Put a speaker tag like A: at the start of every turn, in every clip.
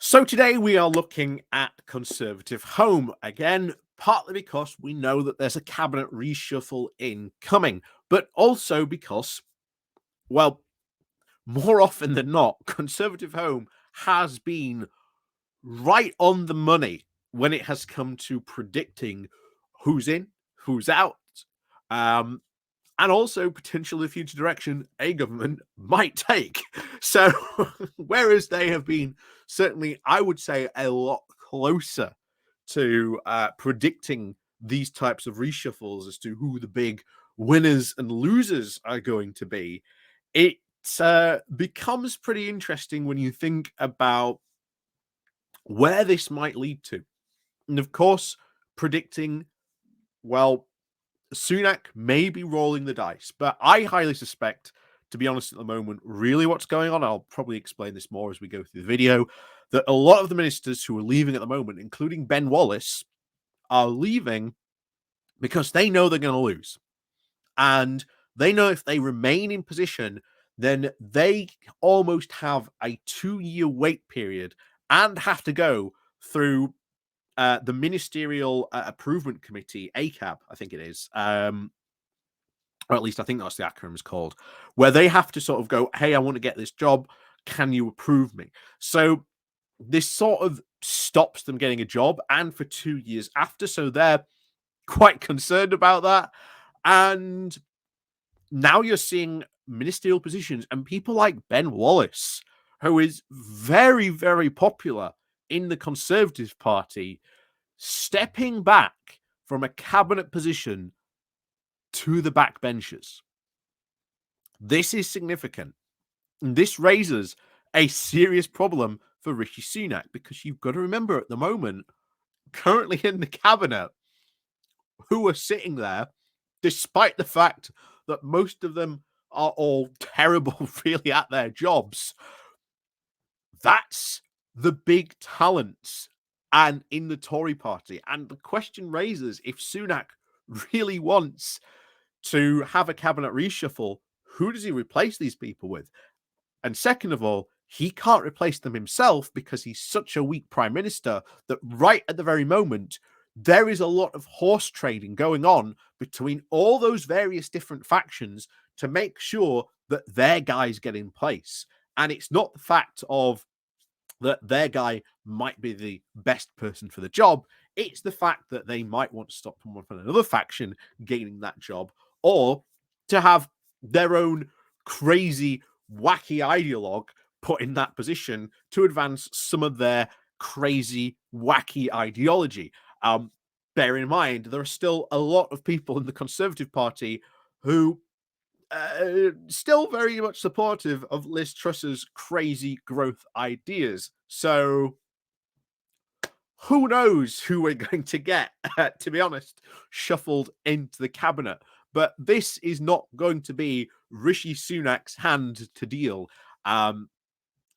A: So today we are looking at Conservative Home again, partly because we know that there's a cabinet reshuffle incoming, but also because, well, more often than not, Conservative Home has been right on the money when it has come to predicting who's in, who's out, um, and also potentially the future direction a government might take. So, whereas they have been certainly, I would say, a lot closer to predicting these types of reshuffles as to who the big winners and losers are going to be, it becomes pretty interesting when you think about where this might lead to. And of course, predicting, well, Sunak may be rolling the dice, but I highly suspect, to be honest, at the moment, really what's going on, I'll probably explain this more as we go through the video, that a lot of the ministers who are leaving at the moment, including Ben Wallace, are leaving because they know they're going to lose. And they know if they remain in position, then they almost have a 2-year wait period and have to go through the Ministerial Approvement Committee, ACAB, I think it is, or at least I think that's the acronym is called, where they have to sort of go, hey, I want to get this job. Can you approve me? So this sort of stops them getting a job, and for 2 years after. So they're quite concerned about that. And now you're seeing ministerial positions and people like Ben Wallace, who is very, very popular in the Conservative Party, stepping back from a cabinet position to the backbenchers. This is significant. And this raises a serious problem for Rishi Sunak, because you've got to remember at the moment, currently in the cabinet, who are sitting there, despite the fact that most of them are all terrible, really, at their jobs. That's the big talents and in the Tory party. And the question raises, if Sunak really wants to have a cabinet reshuffle, who does he replace these people with? And second of all, he can't replace them himself because he's such a weak prime minister that right at the very moment, there is a lot of horse trading going on between all those various different factions to make sure that their guys get in place. And it's not the fact of that their guy might be the best person for the job. It's the fact that they might want to stop someone from another faction gaining that job, or to have their own crazy, wacky ideologue put in that position to advance some of their crazy, wacky ideology. Bear in mind, there are still a lot of people in the Conservative Party who still very much supportive of Liz Truss's crazy growth ideas. So who knows who we're going to get, to be honest, shuffled into the cabinet. But this is not going to be Rishi Sunak's hand to deal.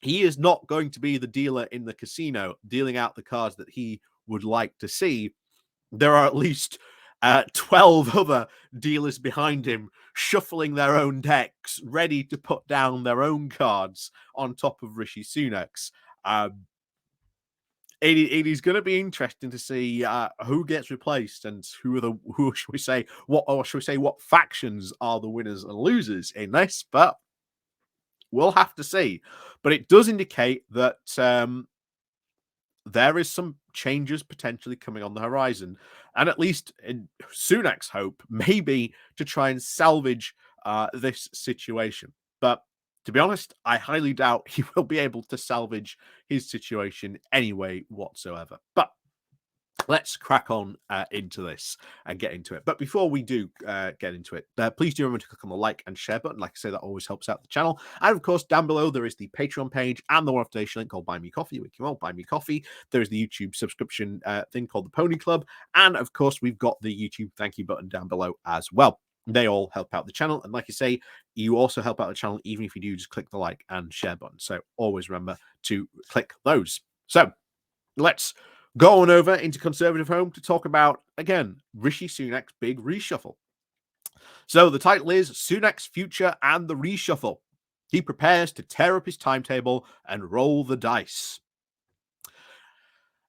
A: He is not going to be the dealer in the casino dealing out the cards that he would like to see. There are at least 12 other dealers behind him shuffling their own decks, ready to put down their own cards on top of Rishi Sunak's. It is going to be interesting to see who gets replaced and who should we say what factions are the winners and losers in this. But we'll have to see. But it does indicate that there is some changes potentially coming on the horizon, and at least in Sunak's hope, maybe to try and salvage this situation. But to be honest, I highly doubt he will be able to salvage his situation anyway whatsoever. But let's crack on into this and get into it. But before we do get into it, please do remember to click on the like and share button. Like I say, that always helps out the channel. And of course, down below, there is the Patreon page and the one-off donation link called Buy Me Coffee. We can all buy me coffee. There is the YouTube subscription thing called the Pony Club. And of course, we've got the YouTube thank you button down below as well. They all help out the channel. And like I say, you also help out the channel, even if you do just click the like and share button. So always remember to click those. So let's go on over into Conservative Home to talk about, again, Rishi Sunak's big reshuffle. So the title is Sunak's Future and the Reshuffle. He prepares to tear up his timetable and roll the dice.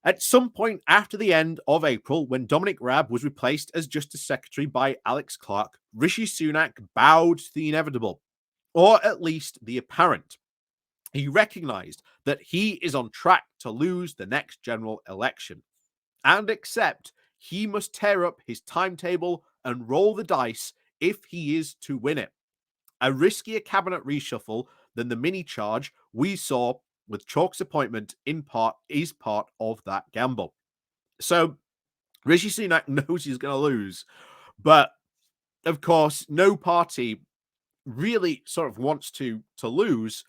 A: At some point after the end of April, when Dominic Raab was replaced as Justice Secretary by Alex Clark, Rishi Sunak bowed to the inevitable, or at least the apparent. He recognised that he is on track to lose the next general election and accept he must tear up his timetable and roll the dice if he is to win it. A riskier cabinet reshuffle than the mini charge we saw with Chalk's appointment in part is part of that gamble. So Rishi Sunak knows he's going to lose, but of course, no party really sort of wants to lose.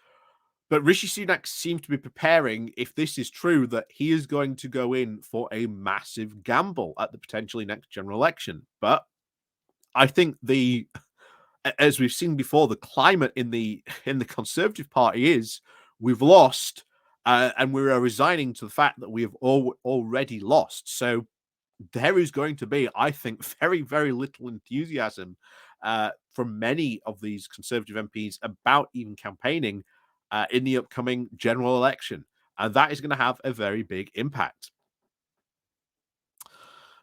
A: But Rishi Sunak seems to be preparing, if this is true, that he is going to go in for a massive gamble at the potentially next general election. But I think as we've seen before, the climate in the Conservative Party is we've lost, and we are resigning to the fact that we have already lost. So there is going to be, I think, very, very little enthusiasm from many of these Conservative MPs about even campaigning in the upcoming general election. And that is going to have a very big impact.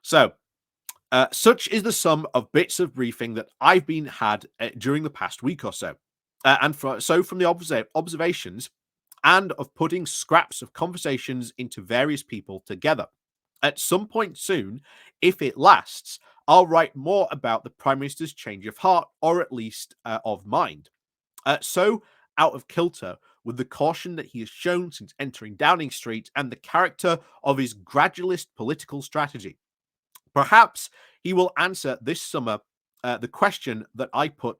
A: So, such is the sum of bits of briefing that I've been had during the past week or so. From the observations and of putting scraps of conversations into various people together. At some point soon, if it lasts, I'll write more about the Prime Minister's change of heart, or at least of mind. So out of kilter with the caution that he has shown since entering Downing Street and the character of his gradualist political strategy. Perhaps he will answer this summer the question that I put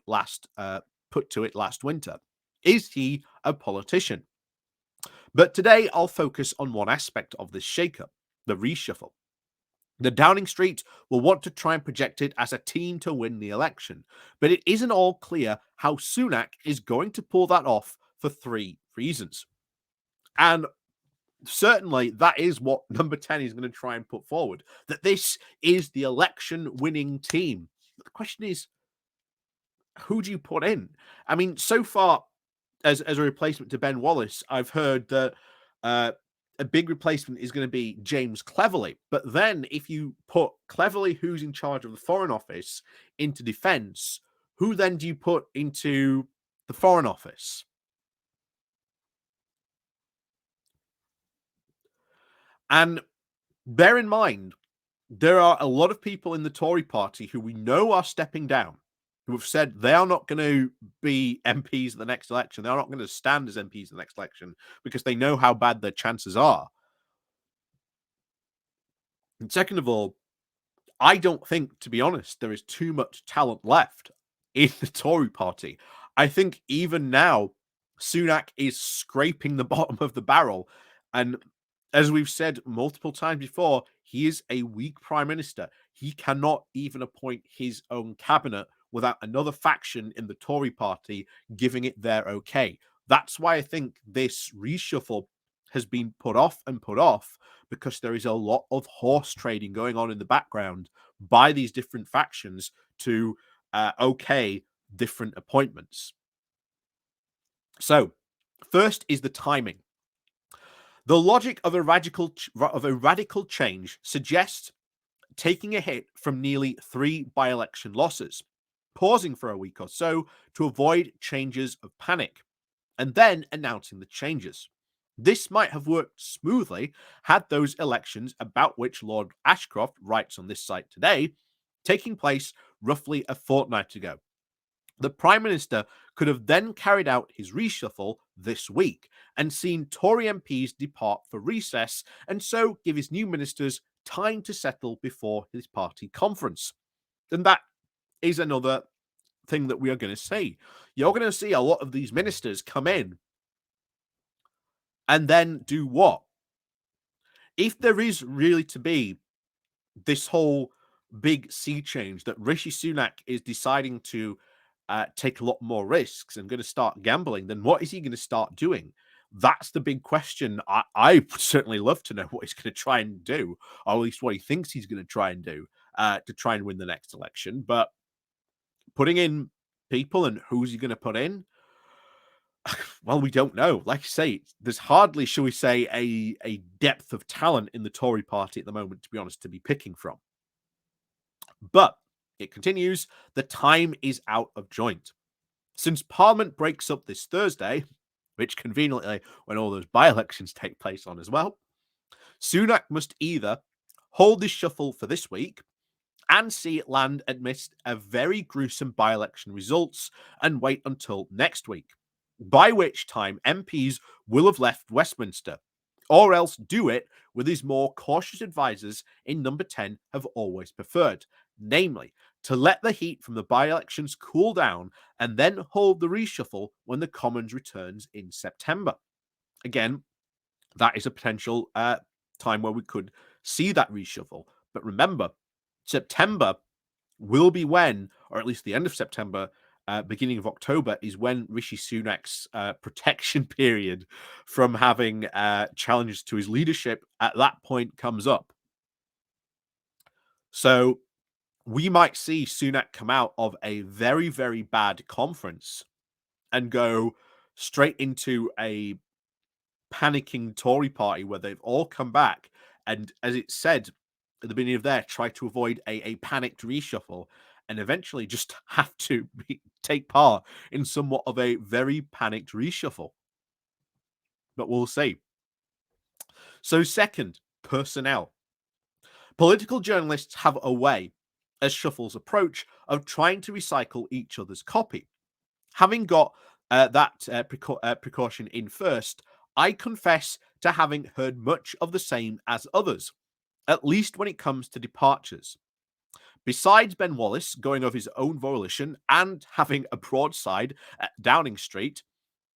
A: to it last winter. Is he a politician? But today I'll focus on one aspect of this shakeup, the reshuffle. The Downing Street will want to try and project it as a team to win the election, but it isn't all clear how Sunak is going to pull that off for 3 reasons. And certainly that is what number 10 is going to try and put forward, that this is the election winning team. But the question is, who do you put in? I mean, so far, as a replacement to Ben Wallace, I've heard that a big replacement is going to be James Cleverly. But then if you put Cleverly, who's in charge of the Foreign Office, into defence, who then do you put into the Foreign Office? And bear in mind, there are a lot of people in the Tory party who we know are stepping down, who have said they are not going to be MPs at the next election. They are not going to stand as MPs at the next election because they know how bad their chances are. And second of all, I don't think, to be honest, there is too much talent left in the Tory party. I think even now, Sunak is scraping the bottom of the barrel. And as we've said multiple times before, he is a weak prime minister. He cannot even appoint his own cabinet without another faction in the Tory party giving it their okay. That's why I think this reshuffle has been put off and put off, because there is a lot of horse trading going on in the background by these different factions to okay different appointments. So, first is the timing. The logic of a radical change suggests taking a hit from nearly 3 by-election losses, pausing for a week or so to avoid changes of panic, and then announcing the changes. This might have worked smoothly had those elections, about which Lord Ashcroft writes on this site today, taking place roughly a fortnight ago. The Prime Minister could have then carried out his reshuffle this week and seen Tory MPs depart for recess, and so give his new ministers time to settle before his party conference. And that is another thing that we are going to see. You're going to see a lot of these ministers come in and then do what? If there is really to be this whole big sea change that Rishi Sunak is deciding to take a lot more risks and going to start gambling, then what is he going to start doing? That's the big question. I would certainly love to know what he's going to try and do, or at least what he thinks he's going to try and do to try and win the next election. But putting in people and who's he going to put in? Well, we don't know. Like I say, there's hardly, shall we say, a depth of talent in the Tory party at the moment, to be honest, to be picking from. But it continues, the time is out of joint. Since Parliament breaks up this Thursday, which conveniently when all those by-elections take place on as well, Sunak must either hold this shuffle for this week and see it land amidst a very gruesome by-election results and wait until next week, by which time MPs will have left Westminster, or else do it with his more cautious advisers in number 10 have always preferred, namely, to let the heat from the by-elections cool down and then hold the reshuffle when the Commons returns in September. Again, that is a potential time where we could see that reshuffle. But remember, September will be when, or at least the end of September, beginning of October, is when Rishi Sunak's protection period from having challenges to his leadership at that point comes up. So we might see Sunak come out of a very, very bad conference and go straight into a panicking Tory party where they've all come back and, as it said at the beginning of there, try to avoid a panicked reshuffle and eventually just have to take part in somewhat of a very panicked reshuffle. But we'll see. So, second, personnel. Political journalists have a way, as shuffles approach, of trying to recycle each other's copy. Having got that precaution in first, I confess to having heard much of the same as others, at least when it comes to departures. Besides Ben Wallace going of his own volition and having a broadside at Downing Street,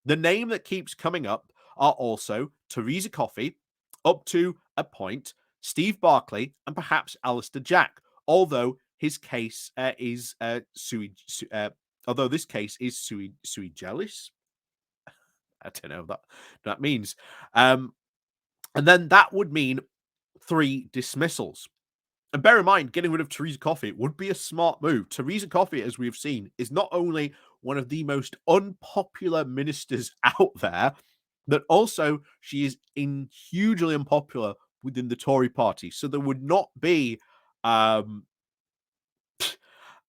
A: the name that keeps coming up are also Theresa Coffey, up to a point, Steve Barclay, and perhaps Alistair Jack, although his case is although this case is sui generis. I don't know what that means. And then that would mean 3 dismissals. And bear in mind, getting rid of Theresa Coffey would be a smart move. Theresa Coffey, as we've seen, is not only one of the most unpopular ministers out there, but also she is hugely unpopular within the Tory party. So there would not be a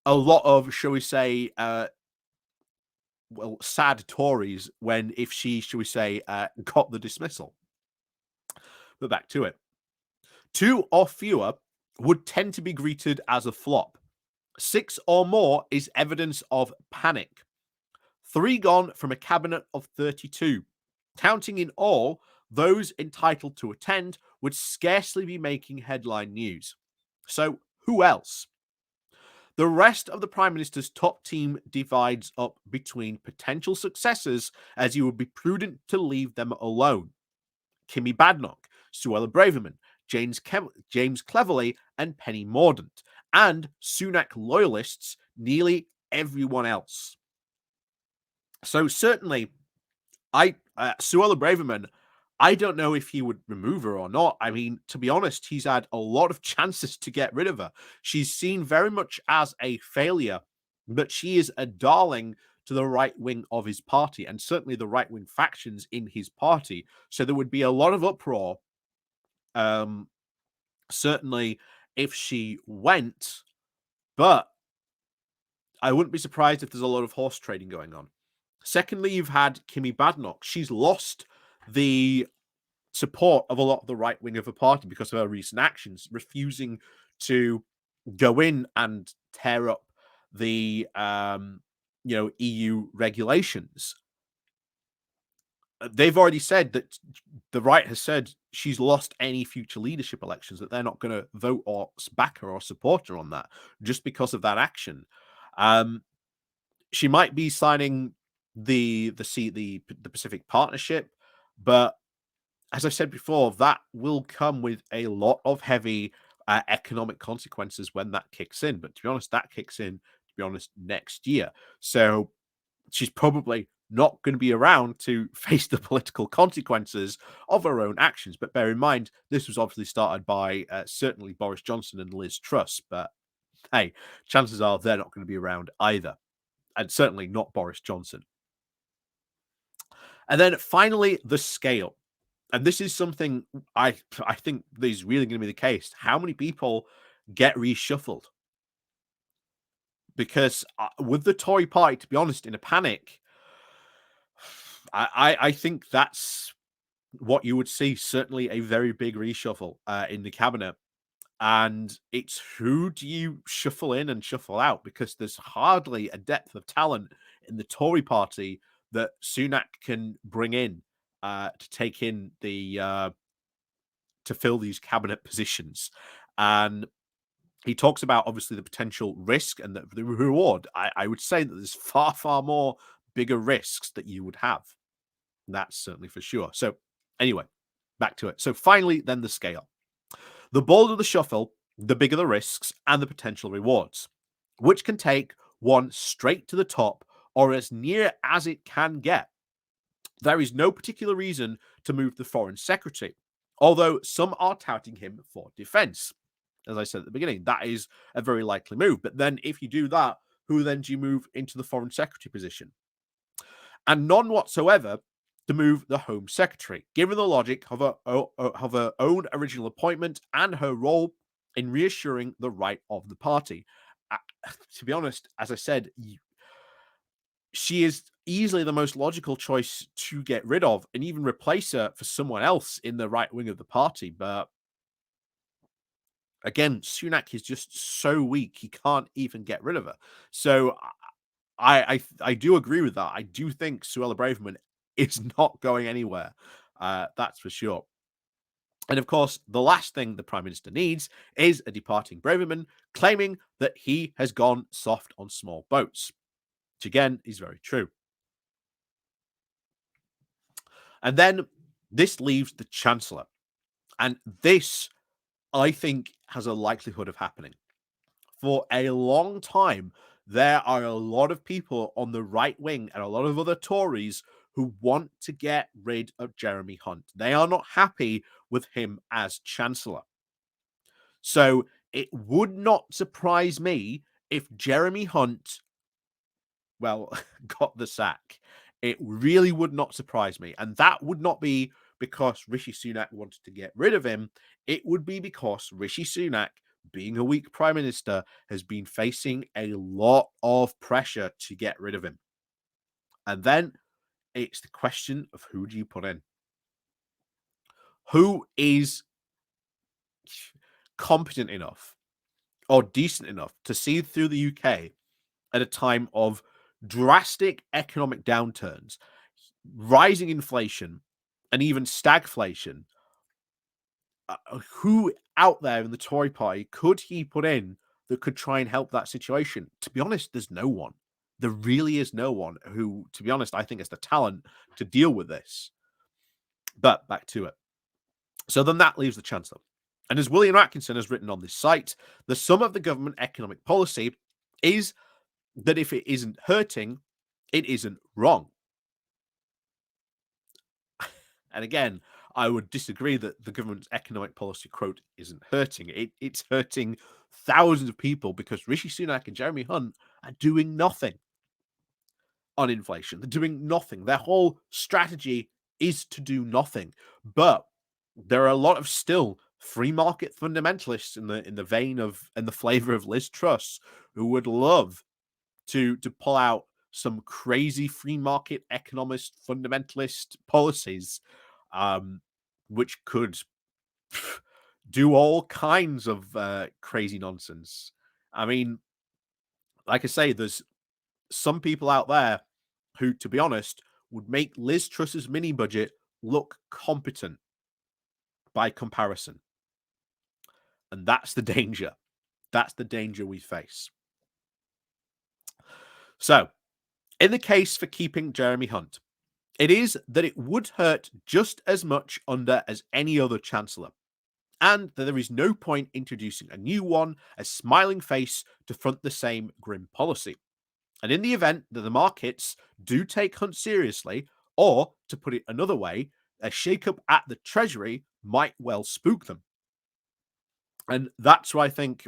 A: lot of, shall we say, sad Tories when if she, shall we say, got the dismissal. But back to it. 2 or fewer would tend to be greeted as a flop. 6 or more is evidence of panic. 3 gone from a cabinet of 32. Counting in all, those entitled to attend would scarcely be making headline news. So, who else? The rest of the Prime Minister's top team divides up between potential successors, as you would be prudent to leave them alone. Kimmy Badenoch, Suella Braverman, James Cleverly, and Penny Mordaunt, and Sunak loyalists, nearly everyone else. So certainly, Suella Braverman, I don't know if he would remove her or not. I mean, to be honest, he's had a lot of chances to get rid of her. She's seen very much as a failure, but she is a darling to the right wing of his party and certainly the right wing factions in his party. So there would be a lot of uproar. Certainly if she went, but I wouldn't be surprised if there's a lot of horse trading going on. Secondly, you've had Kimmy Badenoch. She's lost the support of a lot of the right wing of the party because of her recent actions, refusing to go in and tear up the EU regulations. They've already said that the right has said she's lost any future leadership elections, that they're not going to vote or back her or support her on that just because of that action. She might be signing the Pacific Partnership, but as I said before, that will come with a lot of heavy economic consequences when that kicks in. But to be honest, that kicks in, next year. So she's probably not going to be around to face the political consequences of her own actions. But bear in mind, this was obviously started by certainly Boris Johnson and Liz Truss. But hey, chances are they're not going to be around either. And certainly not Boris Johnson. And then finally, the scale. And this is something I think is really going to be the case. How many people get reshuffled? Because with the Tory party, to be honest, in a panic, I think that's what you would see. Certainly, a very big reshuffle in the cabinet, and it's who do you shuffle in and shuffle out? Because there's hardly a depth of talent in the Tory party that Sunak can bring in to take in the to fill these cabinet positions, and he talks about obviously the potential risk and the reward. I would say that there's far more bigger risks that you would have. That's certainly for sure. So anyway, back to it. So finally, then the scale. The bolder the shuffle, the bigger the risks and the potential rewards, which can take one straight to the top or as near as it can get. There is no particular reason to move the foreign secretary, although some are touting him for defense. As I said at the beginning, that is a very likely move. But then if you do that, who then do you move into the foreign secretary position? And none whatsoever to move the Home Secretary, given the logic of her own original appointment and her role in reassuring the right of the party. Uh, to be honest, as I said, she is easily the most logical choice to get rid of and even replace her for someone else in the right wing of the party. But again, Sunak is just so weak, he can't even get rid of her. So I do agree with that. I do think Suella Braverman is not going anywhere. That's for sure. And of course, the last thing the Prime Minister needs is a departing Braverman claiming that he has gone soft on small boats, which again is very true. And then this leaves the Chancellor. And this, I think, has a likelihood of happening. For a long time, there are a lot of people on the right wing and a lot of other Tories who want to get rid of Jeremy Hunt. They are not happy with him as Chancellor. So it would not surprise me if Jeremy Hunt, well, got the sack. It really would not surprise me. And that would not be because Rishi Sunak wanted to get rid of him. It would be because Rishi Sunak, being a weak prime minister, has been facing a lot of pressure to get rid of him. And then it's the question of who do you put in? Who is competent enough or decent enough to see through the UK at a time of drastic economic downturns, rising inflation, and even stagflation? Who out there in the Tory party could he put in that could try and help that situation? To be honest, there's no one. There really is no one who, to be honest, I think has the talent to deal with this. But back to it. So then that leaves the Chancellor. And as William Atkinson has written on this site, the sum of the government economic policy is that if it isn't hurting, it isn't wrong. And again, I would disagree that the government's economic policy, quote, isn't hurting. It's hurting thousands of people because Rishi Sunak and Jeremy Hunt are doing nothing on inflation. They're doing nothing. Their whole strategy is to do nothing. But there are a lot of still free market fundamentalists in the vein of and the flavor of Liz Truss who would love to pull out some crazy free market economist fundamentalist policies, which could do all kinds of crazy nonsense. I mean, like I say, there's some people out there who, to be honest, would make Liz Truss's mini budget look competent by comparison. And that's the danger. That's the danger we face. So, in the case for keeping Jeremy Hunt, it is that it would hurt just as much under as any other chancellor, and that there is no point introducing a new one, a smiling face, to front the same grim policy. And in the event that the markets do take Hunt seriously, or to put it another way, a shake-up at the Treasury might well spook them. And that's why I think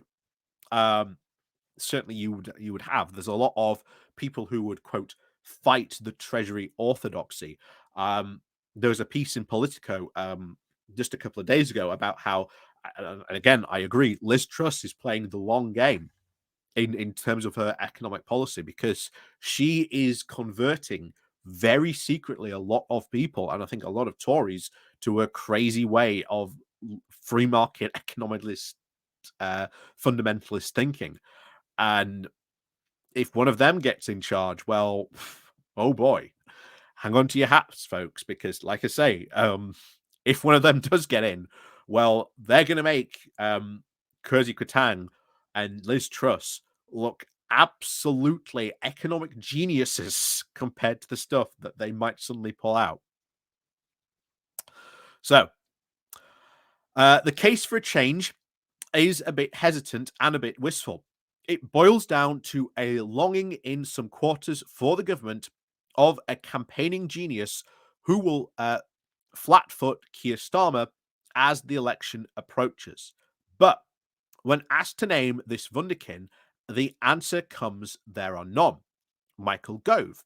A: certainly you would have. There's a lot of people who would, quote, fight the Treasury orthodoxy. There was a piece in Politico just a couple of days ago about how, and again, I agree, Liz Truss is playing the long game in terms of her economic policy, because she is converting very secretly a lot of people, and I think a lot of Tories, to a crazy way of free market economicalist fundamentalist thinking. And if one of them gets in charge, well, oh boy, hang on to your hats, folks, because like I say, if one of them does get in, well, they're going to make Kirsty Kutang and Liz Truss look absolutely economic geniuses compared to the stuff that they might suddenly pull out. So, the case for a change is a bit hesitant and a bit wistful. It boils down to a longing in some quarters for the government of a campaigning genius who will flatfoot Keir Starmer as the election approaches. But when asked to name this wunderkind, the answer comes there are none. Michael Gove.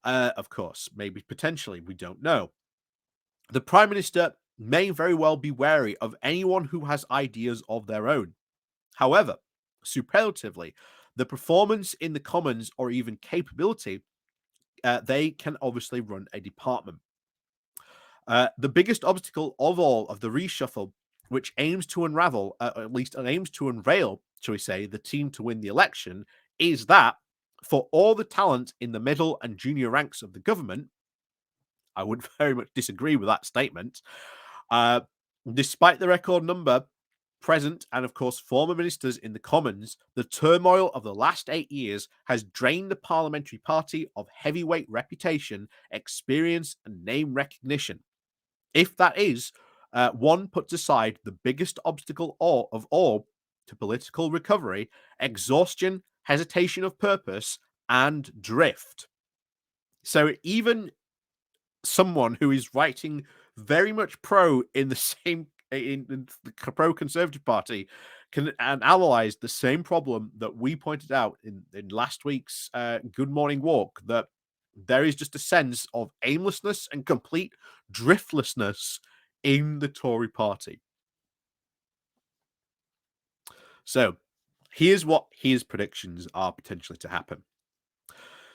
A: Of course, maybe potentially, we don't know. The Prime Minister may very well be wary of anyone who has ideas of their own. However, superlatively, the performance in the Commons or even capability, they can obviously run a department. The biggest obstacle of all of the reshuffle, which aims to unravel, at least aims to unveil, shall we say, the team to win the election, is that for all the talent in the middle and junior ranks of the government, I would very much disagree with that statement. Despite the record number present and, of course, former ministers in the Commons, the turmoil of the last 8 years has drained the parliamentary party of heavyweight reputation, experience, and name recognition. If that is, one puts aside the biggest obstacle of all to political recovery, exhaustion, hesitation of purpose, and drift. So even someone who is writing very much pro in the same in the pro Conservative Party can analyze the same problem that we pointed out in last week's Good Morning Walk, that there is just a sense of aimlessness and complete driftlessness in the Tory party. So here's what his predictions are potentially to happen.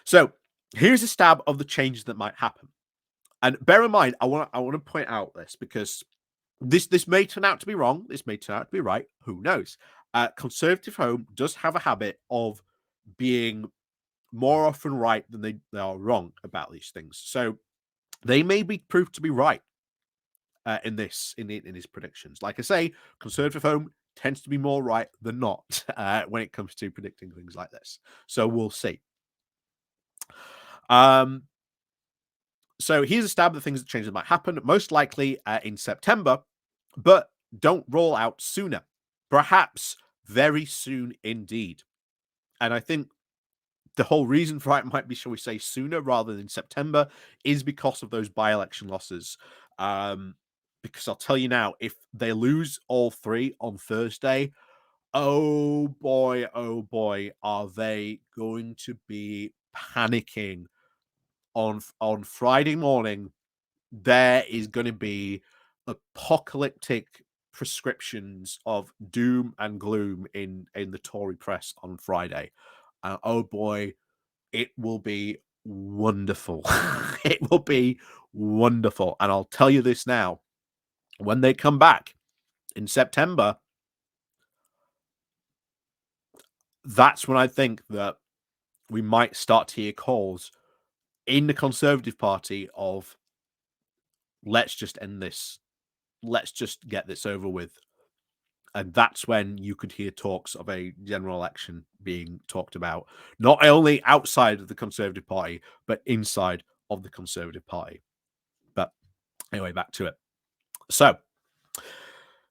A: So here's a stab of the changes that might happen. And bear in mind, I want to point out this, because this may turn out to be wrong. This may turn out to be right. Who knows? Conservative Home does have a habit of being more often right than they are wrong about these things. So they may be proved to be right in his predictions. Like I say, Conservative Home tends to be more right than not when it comes to predicting things like this. So we'll see. So here's a stab at things that changes might happen, most likely in September, but don't roll out sooner. Perhaps very soon indeed. And I think the whole reason for it might be, shall we say, sooner rather than September, is because of those by-election losses. Because I'll tell you now, if they lose all three on Thursday, oh boy, are they going to be panicking on Friday morning. There is going to be apocalyptic prescriptions of doom and gloom in the Tory press on Friday. Oh boy, it will be wonderful. It will be wonderful. And I'll tell you this now, when they come back in September, that's when I think that we might start to hear calls in the Conservative Party of, let's just end this. Let's just get this over with. And that's when you could hear talks of a general election being talked about, not only outside of the Conservative Party, but inside of the Conservative Party. But anyway, back to it. So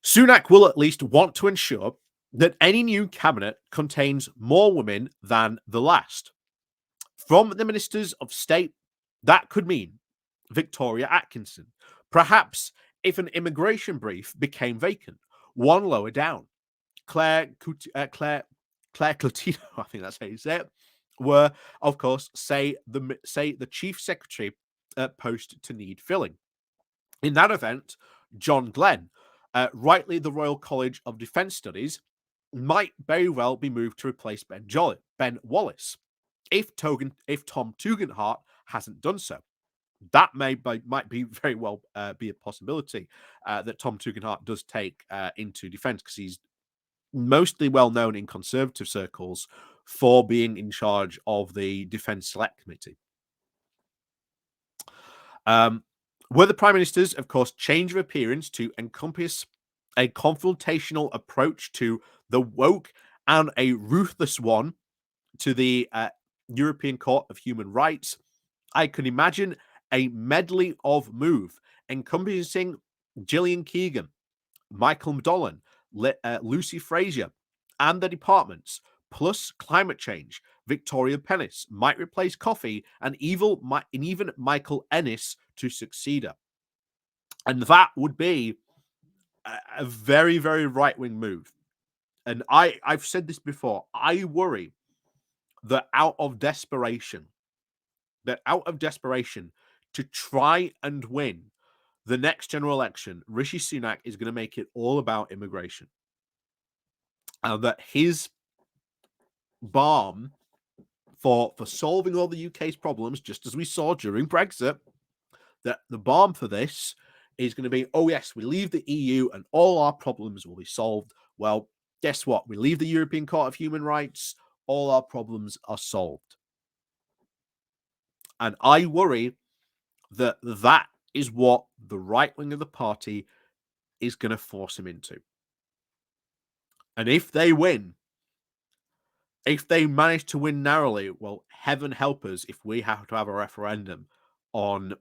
A: Sunak will at least want to ensure that any new cabinet contains more women than the last. From the ministers of state, that could mean Victoria Atkinson. Perhaps if an immigration brief became vacant, one lower down, Claire Clatino, I think that's how you say it, were, of course, say the chief secretary post to need filling. In that event, John Glenn, rightly the Royal College of Defence Studies, might very well be moved to replace Ben Wallace if Tom Tugendhat hasn't done so. That might be very well be a possibility that Tom Tugendhat does take into defence, because he's mostly well known in Conservative circles for being in charge of the Defence Select Committee. Were the Prime Minister's, of course, change of appearance to encompass a confrontational approach to the woke and a ruthless one to the European Court of Human Rights, I could imagine a medley of move encompassing Gillian Keegan, Michael Mdolan, Lucy Frazier, and the departments, plus climate change. Victoria Pennis might replace Coffey, and even Michael Ennis to succeed her. And that would be a very, very right-wing move. And I've said this before, I worry that out of desperation to try and win the next general election, Rishi Sunak is going to make it all about immigration. And that his balm for solving all the UK's problems, just as we saw during Brexit, that the balm for this is going to be, oh yes, we leave the EU and all our problems will be solved. Well, guess what? We leave the European Court of Human Rights, all our problems are solved. And I worry that that is what the right wing of the party is going to force him into. And if they win, if they manage to win narrowly, well, heaven help us if we have to have a referendum on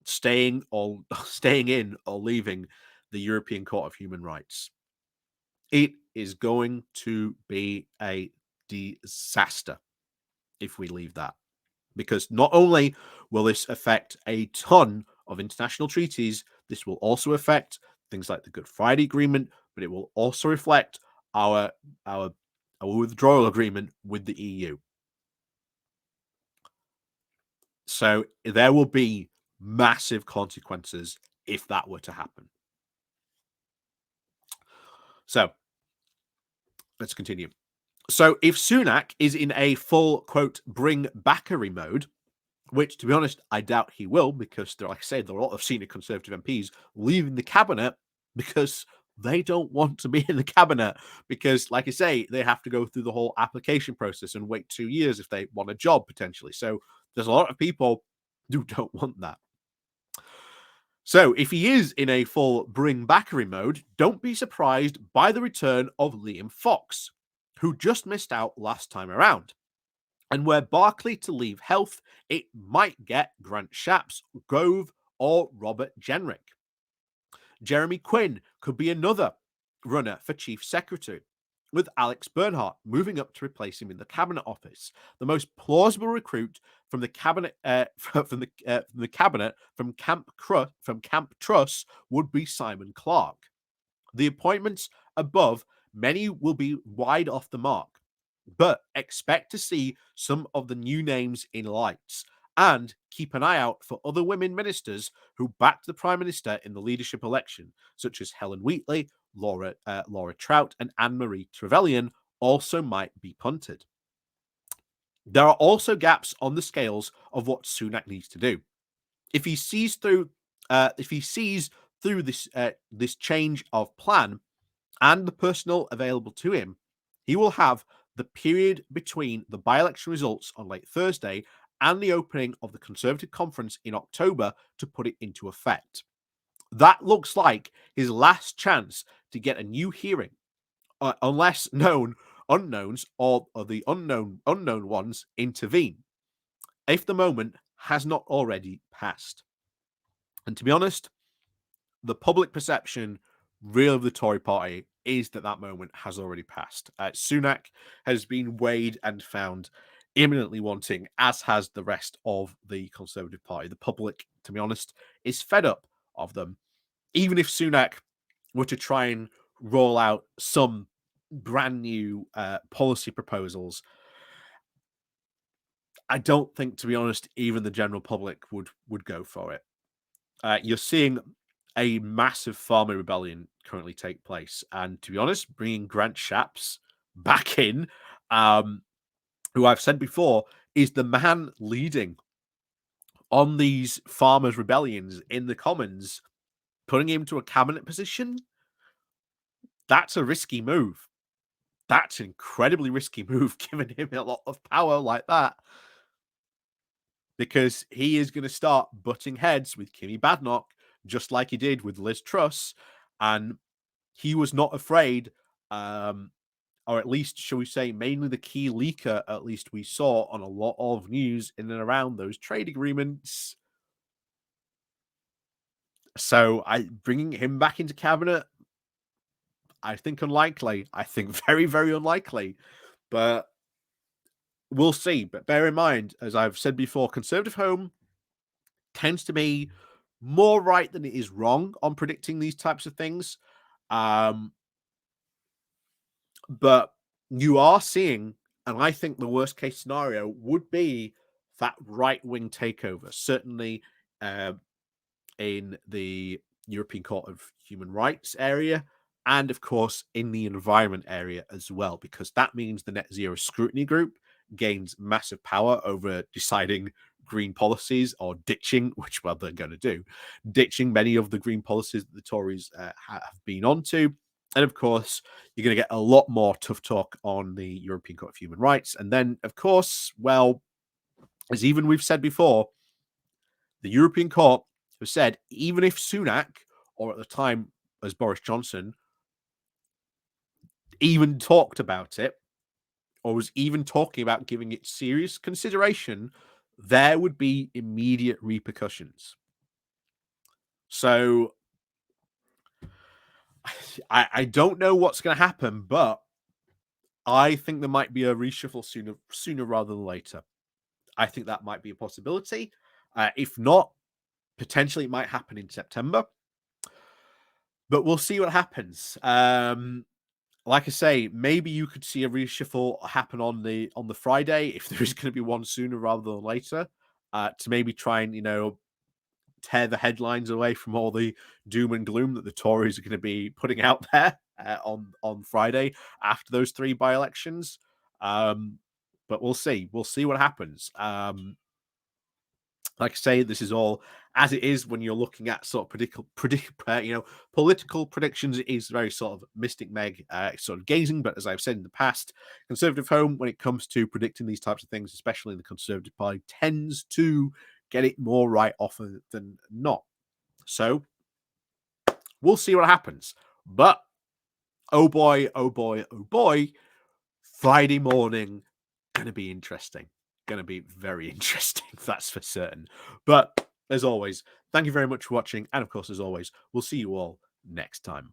A: staying in or leaving the European Court of Human Rights. It is going to be a disaster if we leave that, because not only will this affect a ton of international treaties, this will also affect things like the Good Friday Agreement, but it will also reflect our withdrawal agreement with the EU. So there will be massive consequences if that were to happen. So let's continue. So if Sunak is in a full, quote, bring backery mode, which, to be honest, I doubt he will, because, like I said, there are a lot of senior Conservative MPs leaving the cabinet because they don't want to be in the cabinet, because, like I say, they have to go through the whole application process and wait 2 years if they want a job, potentially. So there's a lot of people who don't want that. So if he is in a full bring backery mode, don't be surprised by the return of Liam Fox, who just missed out last time around. And were Barclay to leave health, it might get Grant Shapps, Gove, or Robert Jenrick. Jeremy Quinn could be another runner for Chief Secretary, with Alex Bernhardt moving up to replace him in the Cabinet Office. The most plausible recruit from the Cabinet from Camp Truss would be Simon Clarke. The appointments above, many will be wide off the mark, but expect to see some of the new names in lights, and keep an eye out for other women ministers who backed the Prime Minister in the leadership election, such as Helen Wheatley, Laura Trout, and Anne-Marie Trevelyan also might be punted. There are also gaps on the scales of what Sunak needs to do. If he sees through this change of plan and the personnel available to him, he will have the period between the by-election results on late Thursday and the opening of the Conservative conference in October to put it into effect. That looks like his last chance to get a new hearing, unless unknowns or the unknown ones intervene, if the moment has not already passed. And to be honest, the public perception real of the Tory party is that moment has already passed. Sunak has been weighed and found imminently wanting, as has the rest of the Conservative Party. The public, to be honest, is fed up of them. Even if Sunak were to try and roll out some brand new policy proposals, I don't think, to be honest, even the general public would go for it. You're seeing a massive farmer rebellion currently take place, and to be honest, bringing Grant Shapps back in, um, who I've said before is the man leading on these farmers' rebellions in the Commons, putting him to a cabinet position. That's a risky move. That's an incredibly risky move, giving him a lot of power like that, because he is going to start butting heads with Kimmy Badenoch, just like he did with Liz Truss, and he was not afraid, or at least, shall we say, mainly the key leaker, at least we saw on a lot of news in and around those trade agreements. So bringing him back into cabinet, I think unlikely. I think very, very unlikely. But we'll see. But bear in mind, as I've said before, Conservative Home tends to be more right than it is wrong on predicting these types of things. But you are seeing, and I think the worst case scenario would be that right wing takeover, certainly in the European Court of Human Rights area, and of course in the environment area as well, because that means the Net Zero Scrutiny Group gains massive power over deciding green policies or ditching, which, well, they're going to do, ditching many of the green policies that the Tories have been onto. And of course, you're going to get a lot more tough talk on the European Court of Human Rights. And then, of course, well, as even we've said before, the European Court has said even if Sunak, or at the time as Boris Johnson, even talked about it, or was even talking about giving it serious consideration, there would be immediate repercussions. So I don't know what's going to happen, but I think there might be a reshuffle sooner rather than later. I think that might be a possibility. If not, potentially it might happen in September. But we'll see what happens. Like I say, maybe you could see a reshuffle happen on the Friday, if there is going to be one sooner rather than later, to maybe try and tear the headlines away from all the doom and gloom that the Tories are going to be putting out there on Friday after those 3 by-elections. But we'll see. We'll see what happens. Like I say, this is all as it is when you're looking at sort of political predictions. It is very sort of Mystic Meg sort of gazing. But as I've said in the past, Conservative Home, when it comes to predicting these types of things, especially in the Conservative Party, tends to get it more right often than not. So we'll see what happens. But oh boy, oh boy, oh boy, Friday morning going to be interesting. Going to be very interesting, that's for certain. But as always, thank you very much for watching. And of course, as always, we'll see you all next time.